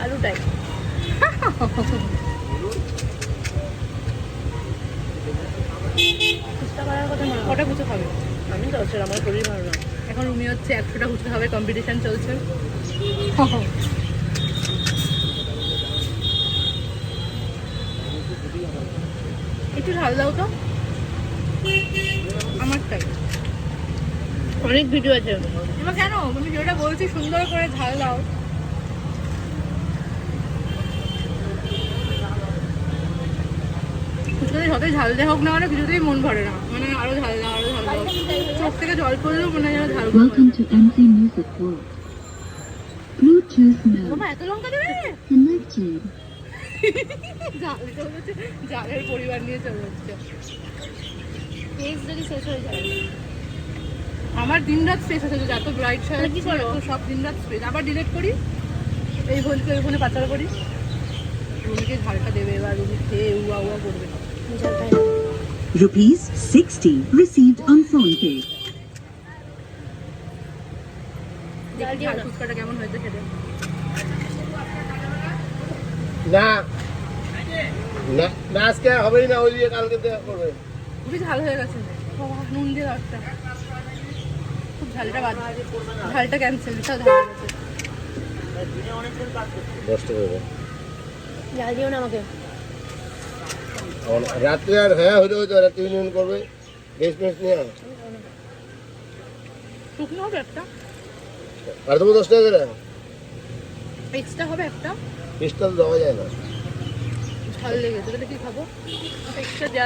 আলুটাই ফুচকা করার কথা মনে কটা ফুচকা খাবে? আমি তো হচ্ছে আমার শরীর ভালো না। এখন রুমি হচ্ছে 100টা ফুচকা খাবে, কম্পিটিশন চলছে। একটু ঝাল দাও তো আমারটাই। অনেক ভিডিও আছে। এবার কেন তুমি যেটা বলছি সুন্দর করে ঝাল দাও। ফুচকাতে যতই ঝাল দেওয়া হোক না কেন কিছুতেই মন ভরে না, মানে আরো ঝাল দাও আরো ঝাল দাও। চোখ থেকে জল পড়লেও মনে হয় যেন ঝাল। Welcome to MC Music World. Bluetooth বাবা mode এত লঙ্কা দেবে? connected. ঝাল দিতে হচ্ছে, ঝালের পরিবার নিয়ে চলে যাচ্ছে। পেজ যদি শেষ হয়ে যায় আমার দিন রাত স্পেস আছে, যত ব্রাইট তাহলে কি করো? সব দিন রাত স্পেস। আবার ডিলিট করি, এই ভুলকে ওই ফোনে পাচার করি। রুমিকে ঝালটা দেবে, এবার রুমি খেয়ে উয়া উয়া করবে। নিজের খাই না। Rupees 60 received on PhonePe. ঝাল দেখি দিও ঝাল না। ফুচকাটা কেমন হয়েছে খেতে। না না না আজকে হবেই না, ওই দিয়ে কালকে দেওয়া করবে। খুবই ঝাল হয়ে গেছে। বাবা, নুন দিয়ে রাখটা খুব ঝালটা বাদ, ঝালটা ক্যান্সেল, সব ঝাল হয়ে গেছে। 10 টাকা করে। ঝাল দিও না আমাকে। রাত্রে আর হ্যাঁ হইলে হয়তো রাত্রে ইউনিয়ন করবে, গ্যাস ম্যাস নিয়ে আয়। শুকনো হবে একটা, আর তবু 10 টাকা করে এক্সট্রা হবে একটা। পিস্টল দেওয়া যায় না। ঝাল লেগেছে, তাহলে কি খাবো? এক্সট্রা দেওয়া